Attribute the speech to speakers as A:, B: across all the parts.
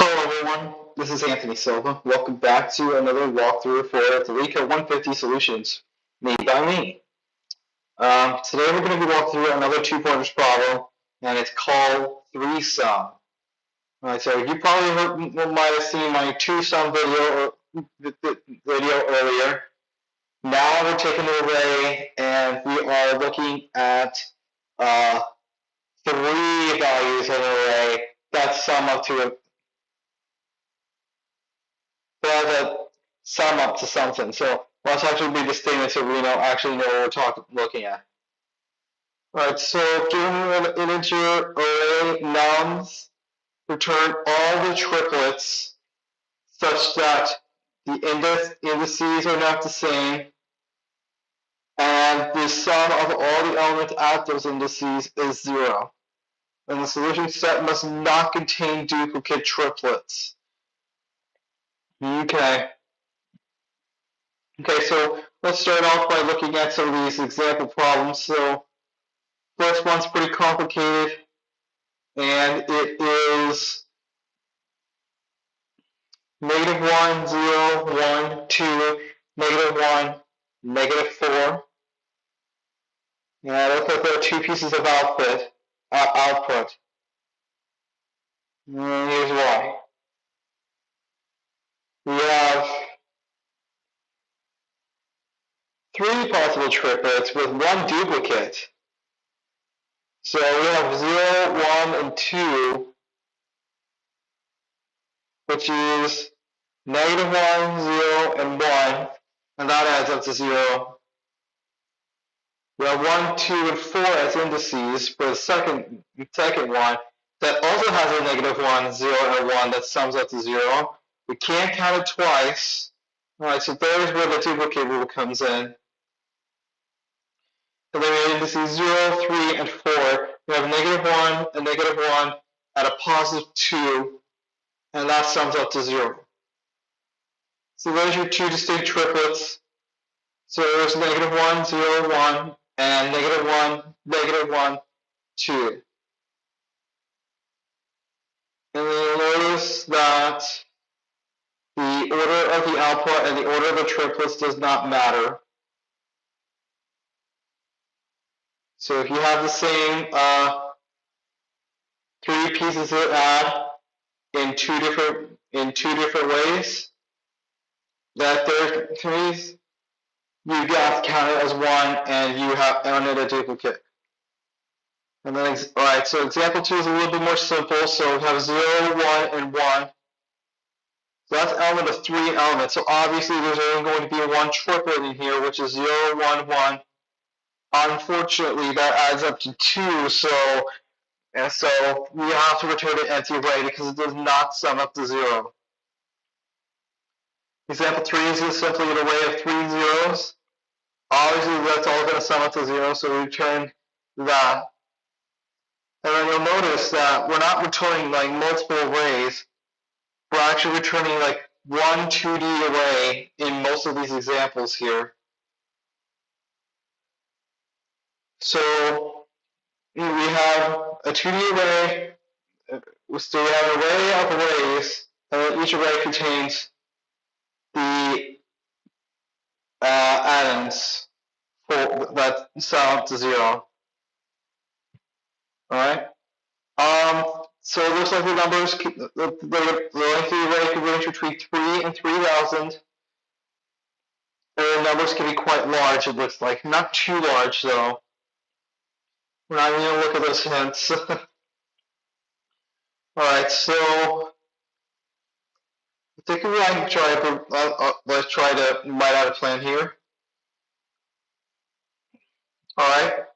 A: Hello everyone, this is Anthony Silva. Welcome back to another walkthrough for the LeetCode 150 solutions made by me. Today we're going to be walking through another two-pointers problem, and it's called 3-sum. Alright, so you probably might have seen my 2-sum video earlier. Now we're taking an array and we are looking at 3 values in an array that sum up to something. So let's actually be the statement so we actually know what we're looking at. Alright, so given an integer array nums, return all the triplets such that the indices are not the same, and the sum of all the elements at those indices is 0. And the solution set must not contain duplicate triplets. Okay, so let's start off by looking at some of these example problems. So first one's pretty complicated, and it is -1, 0, 1, 2, -1, -4. And it looks like there are 2 pieces of output. And here's why. We have 3 possible triplets with 1 duplicate. So we have 0, 1, and 2, which is -1, 0, and 1, and that adds up to 0. We have 1, 2, and 4 as indices for the second one that also has a -1, 0, and 1 that sums up to 0. We can't count it twice. Alright, so there's where the duplicate rule comes in. And then we have indices 0, 3, and 4. We have -1 and -1 at a +2, and that sums up to 0. So there's your 2 distinct triplets. So there's -1, 0, 1, and -1, -1, 2. And then you'll notice that the order of the output and the order of the triplets does not matter. So if you have the same 3 pieces to add in two different ways, that third piece you got to count it as 1, and you have it a duplicate. And then, alright, so example 2 is a little bit more simple. So we have 0, 1, and 1. So that's element of 3 elements. So obviously there's only going to be 1 triplet in here, which is 0, 1, 1. Unfortunately, that adds up to 2. So we have to return an empty array because it does not sum up to 0. Example 3 is just simply an array of 3 zeros. Obviously, that's all going to sum up to 0, so we return that. And then you'll notice that we're not returning like multiple arrays. We're actually returning like 1 2D array in most of these examples here. So we have a 2D array. So we have an array of arrays, and then each array contains the atoms that sum up to 0. Alright? So it looks like the numbers, the length of the array can range between 3 and 3,000. And the numbers can be quite large, it looks like. Not too large, though. We're not even going to look at those hints. Alright, so I think let's try to write out a plan here. Alright.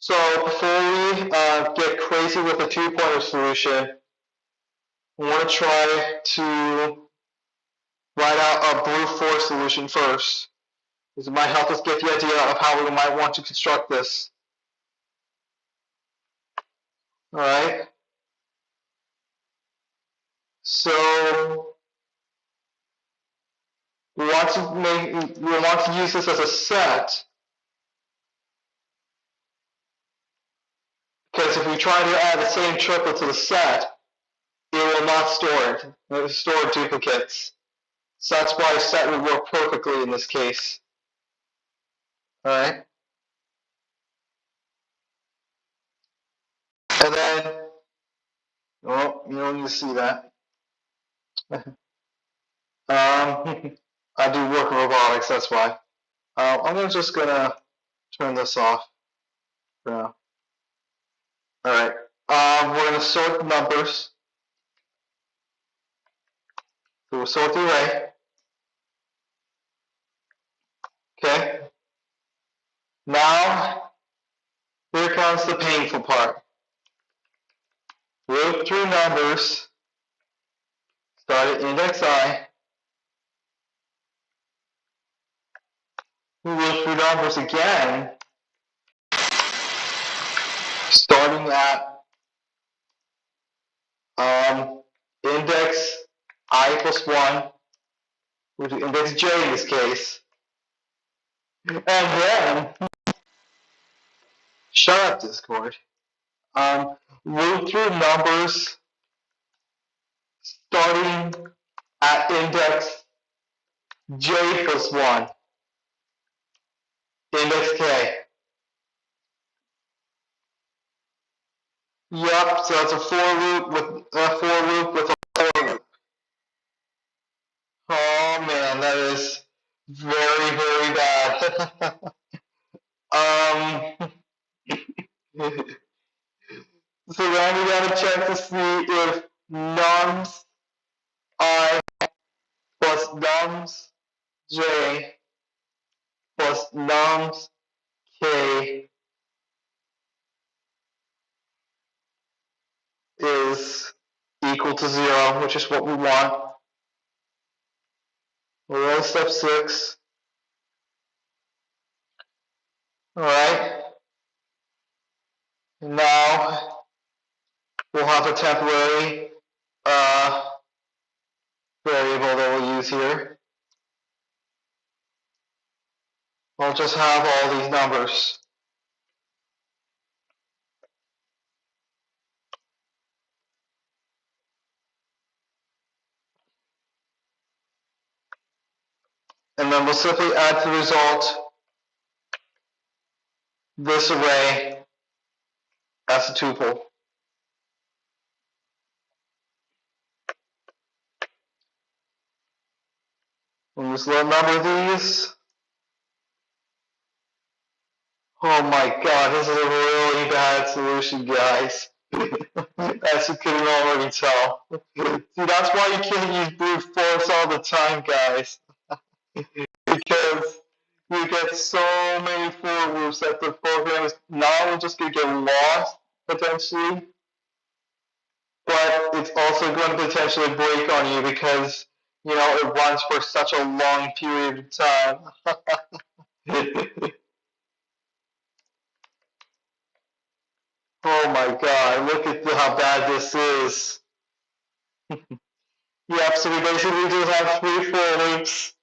A: So before we get crazy with the 2-pointer solution, I want to try to write out a brute force solution first. This might help us get the idea of how we might want to construct this. Alright. So we want to use this as a set, because Because if we try to add the same triplet to the set, it will not store it. It will store duplicates. So that's why a set would work perfectly in this case. All right. And then, well, you don't need to see that. I do work in robotics, that's why. I'm just gonna turn this off for now. All right. We're gonna sort the numbers. So we'll sort the array. Okay. Now, here comes the painful part. Loop through numbers. Start at index I. We loop through numbers again, starting at index I plus 1, which is index j in this case. And then, shut up, Discord. Loop through numbers starting at index j plus 1, index k. Yep, so that's a for loop with a for loop. Oh man, that is very, very bad. So then we gotta check to see if nums I plus nums j plus nums k is equal to 0, which is what we want. We're on step 6. All right. Now we'll have a temporary variable that we'll use here. We'll just have all these numbers. And then we'll simply add to the result this array as a tuple. We'll just number these. Oh my god, this is a really bad solution, guys. As you couldn't already tell. See, that's why you can't use brute force all the time, guys. Because you get so many for loops that the program is not only just going to get lost, potentially, but it's also going to potentially break on you because, you know, it runs for such a long period of time. Oh my god, look at how bad this is. Yep, so we basically just have 3 for loops.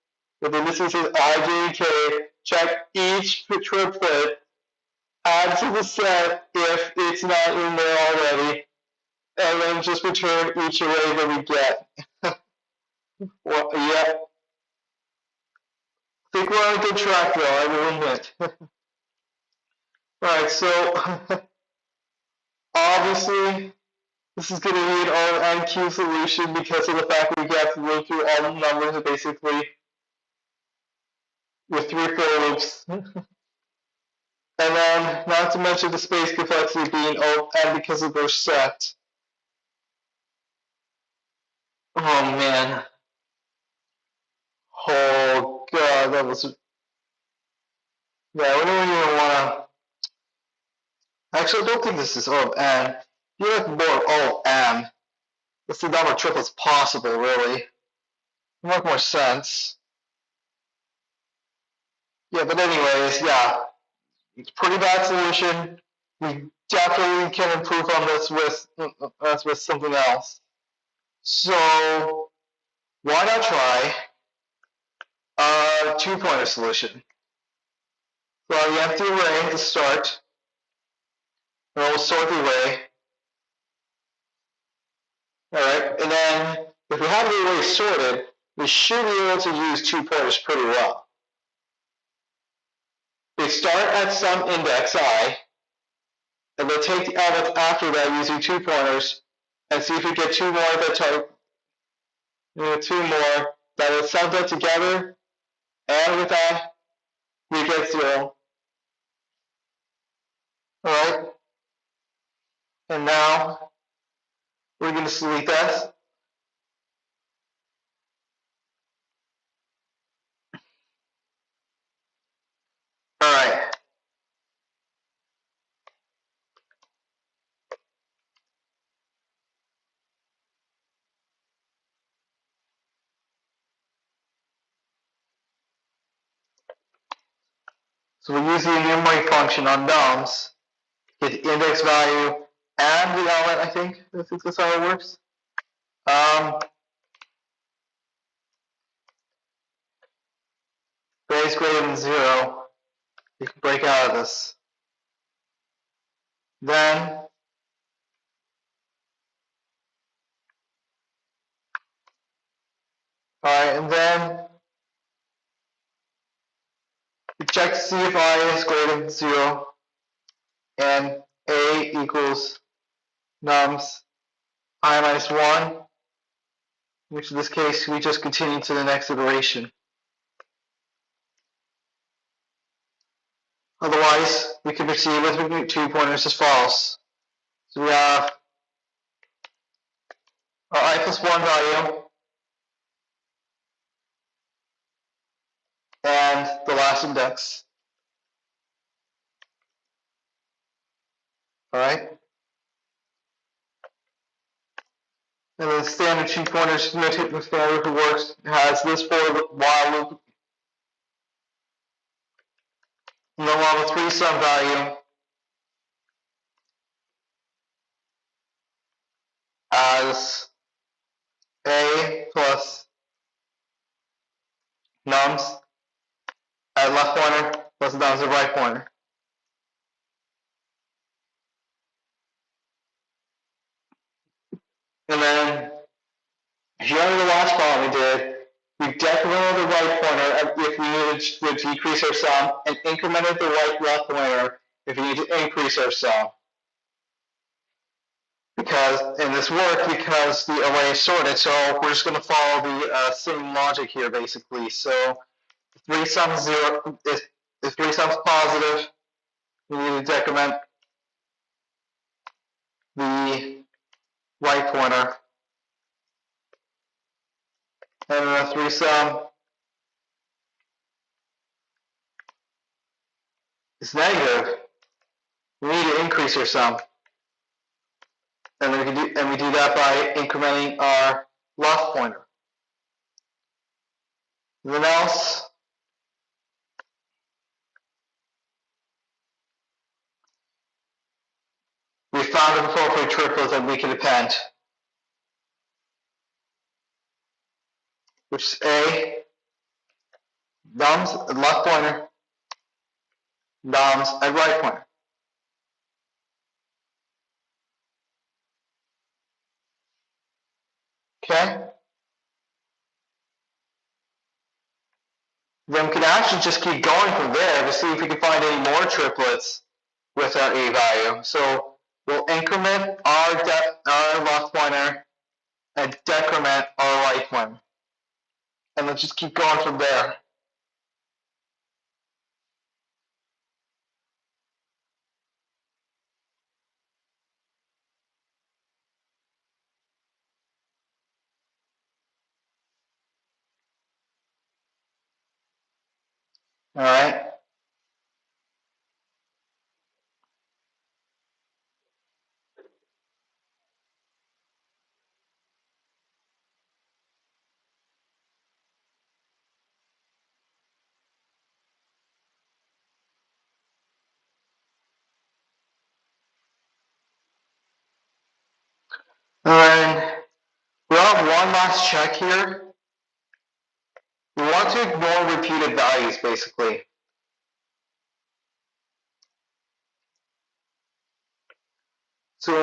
A: With the instances I, J, and K, check each triplet, add to the set if it's not in there already, and then just return each array that we get. Well, yeah. I think we're on a good track though, I will admit. Alright, so obviously this is going to be an O&Q solution because of the fact that we have to go through all the numbers basically with 3 for loops. And then, not to mention the space complexity being O(n) because of their set. Oh man. Oh god, that was. Yeah, we don't even want to. Actually, I don't think this is O(n). You have more O(m). It's the number of triplets possible, really. It would make more sense. Yeah, but anyways, yeah. It's a pretty bad solution. We definitely can improve on this with something else. So why not try a 2-pointer solution? So you have to array to start, And we'll sort the array. All right, and then if we have the array sorted, we should be able to use 2 pointers pretty well. We start at some index I, and then take the elements after that using 2 pointers, and see if we get 2 more that type. 2 more that will sum them together, and with that, we get 0. All right, and now we're going to delete this. All right. So we use the enumerate function on nums, get the index value and the element, I think that's how it works. Base greater than 0. You can break out of this. Then and then we check to see if I is greater than 0 and A equals nums I minus 1, which in this case we just continue to the next iteration. Otherwise, we can proceed with 2 pointers as follows. So we have our I plus 1 value and the last index. All right. And the standard 2 pointers notation standard who works has this for while loop. And then we'll have a 3 sum value as A plus nums at left pointer plus nums at right pointer. And then here under the last problem we did, we decremented the right pointer if we needed to decrease our sum, and incremented the right left pointer if we need to increase our sum. And this worked because the array is sorted, so we're just going to follow the same logic here basically. So if 3 sums 0, if 3 sums positive, we need to decrement the right pointer. And then a 3 sum is negative, we need to increase our sum. And then we do that by incrementing our left pointer. Anything else? We found an appropriate triplet that we can append, which is A, nums at left pointer, nums at right pointer. Okay? Then we can actually just keep going from there to see if we can find any more triplets with our A value. So we'll increment our left pointer and decrement our right pointer. And let's just keep going from there. All right. And we'll have one last check here. We want to ignore repeated values, basically. So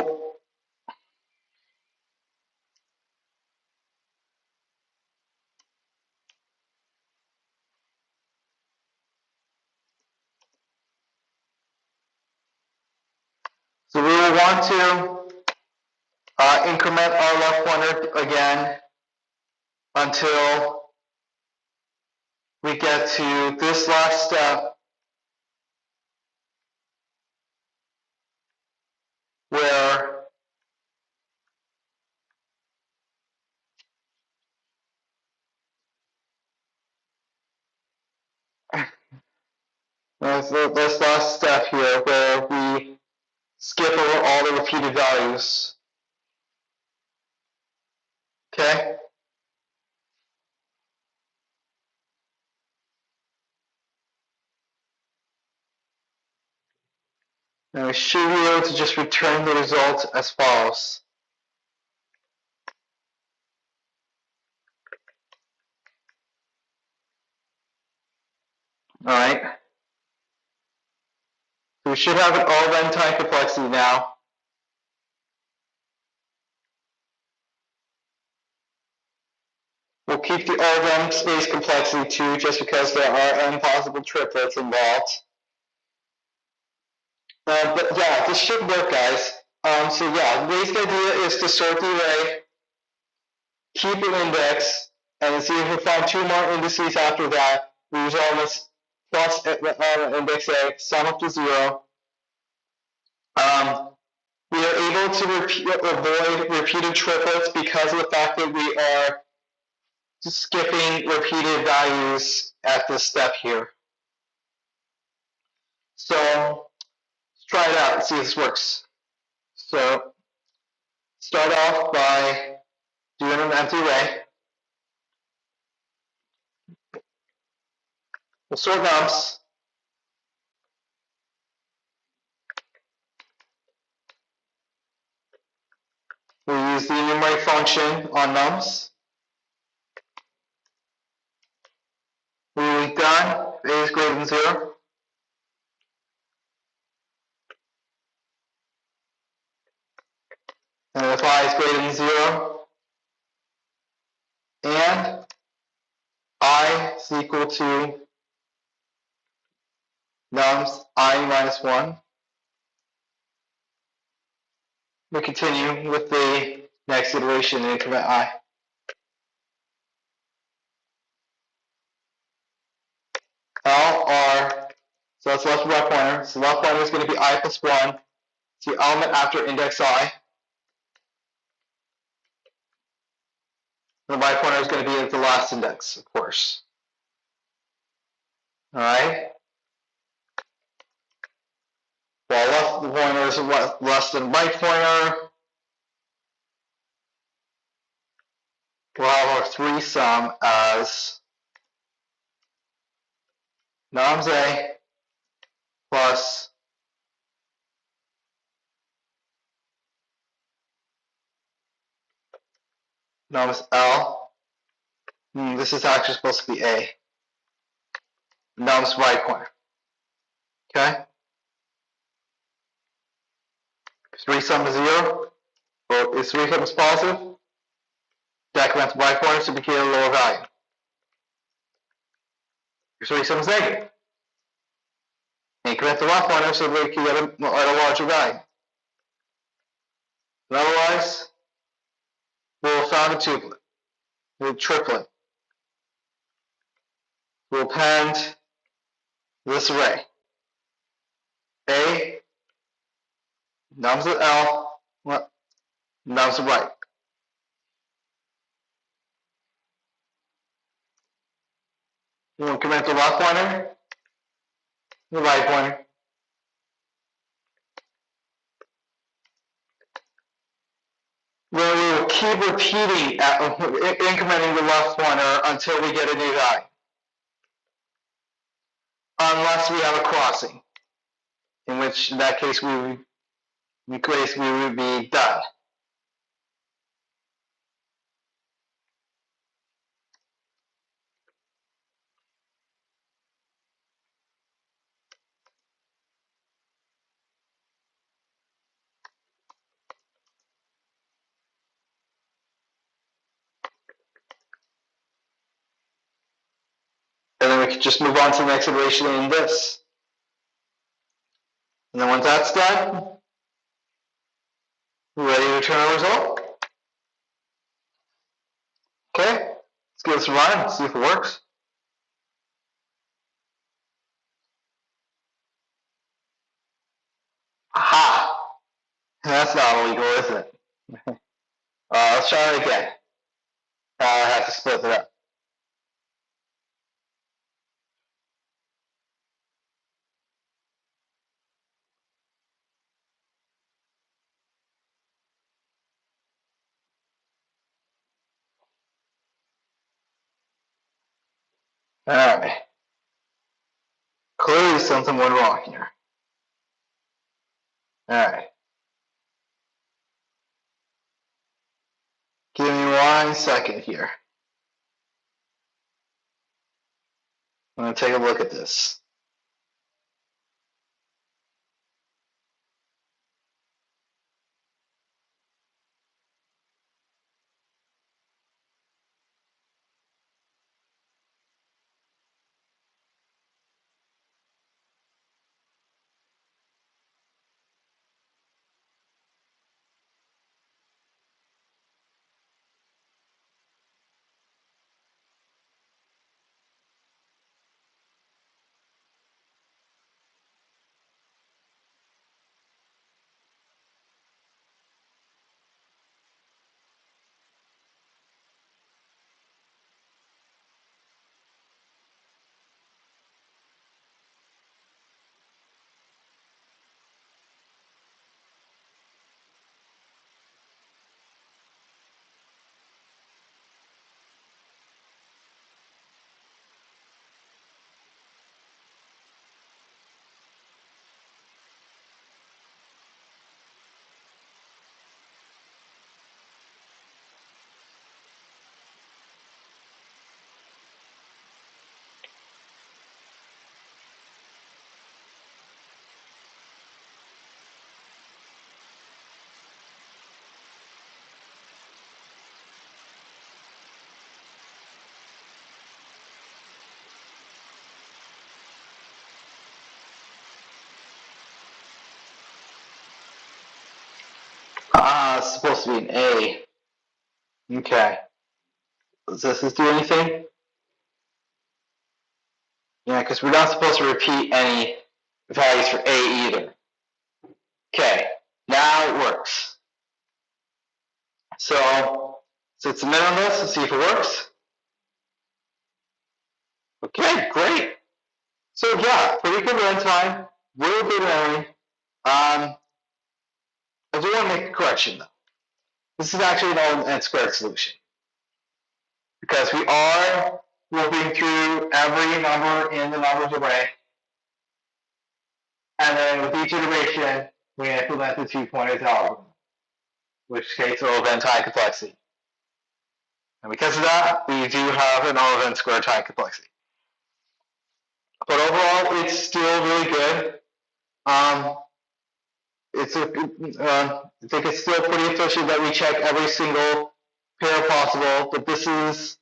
A: we will want to increment our left pointer again until we get to this last step where this last step here where we skip over all the repeated values. Okay? And we should be able to just return the result as follows. All right. So we should have an all runtime complexity now. We'll keep the all space complexity 2 just because there are n possible triplets involved. But yeah, this should work, guys. So yeah, the basic idea is to sort the array, keep an index, and see if we find 2 more indices after that. We resolve this plus index A, sum up to 0. We are able to avoid repeated triplets because of the fact that we are skipping repeated values at this step here. So let's try it out and see if this works. So start off by doing an empty array. We'll sort nums. We use the enumerate function on nums. We will be done if A is greater than 0. And if I is greater than 0, and I is equal to nums I minus 1. We continue with the next iteration in increment I. L, R, so that's left and right pointer. So left pointer is going to be I plus 1. It's the element after index I. And the right pointer is going to be at the last index, of course. All right. While left pointer is less than right pointer, we'll have our 3 sum as nums A plus nums L. This is actually supposed to be A. Nums right pointer. Okay? 3 sum is 0. Well, is 3 sum is positive? Decrement right pointer to indicate a lower value. Your 3 sum is negative. Increment the left pointer so that we can get a larger value. And otherwise, we'll have found a tuplet, a triplet. We'll append this array. A, nums at L, nums at right. We'll increment the left pointer, the right pointer. Then we will keep repeating, incrementing the left pointer until we get a new value. Unless we have a crossing, in that case we would be done. just move on to the next iteration in this. And then once that's done, we're ready to return our result. Okay, let's give this a run and see if it works. Aha! That's not illegal, is it? Let's try it again. I have to split it up. All right. Clearly something went wrong here. All right. Give me 1 second here. I'm going to take a look at this. It's supposed to be an A. Okay. Does this do anything? Yeah, because we're not supposed to repeat any values for A either. Okay, now it works. So let's submit on this and see if it works. Okay, great. So yeah, pretty good runtime, really good memory. I do want to make a correction though. This is actually an n-squared solution because we are looping through every number in the numbers array, and then with each iteration, we implement the 2 pointers algorithm, which takes O of n time complexity. And because of that, we do have an O of n squared time complexity. But overall, it's still really good. I think it's still pretty efficient that we check every single pair possible, but this is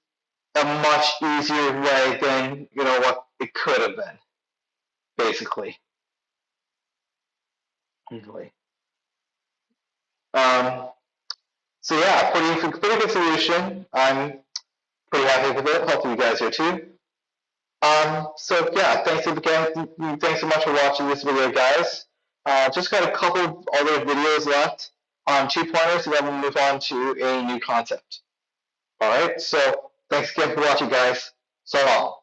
A: a much easier way than what it could have been, basically. So yeah, pretty good solution. I'm pretty happy with it. Hopefully you guys are too. So yeah, thanks so much for watching this video, guys. Just got a couple other videos left on 2 pointers, and then we'll move on to a new concept. All right, so thanks again for watching, guys. So long.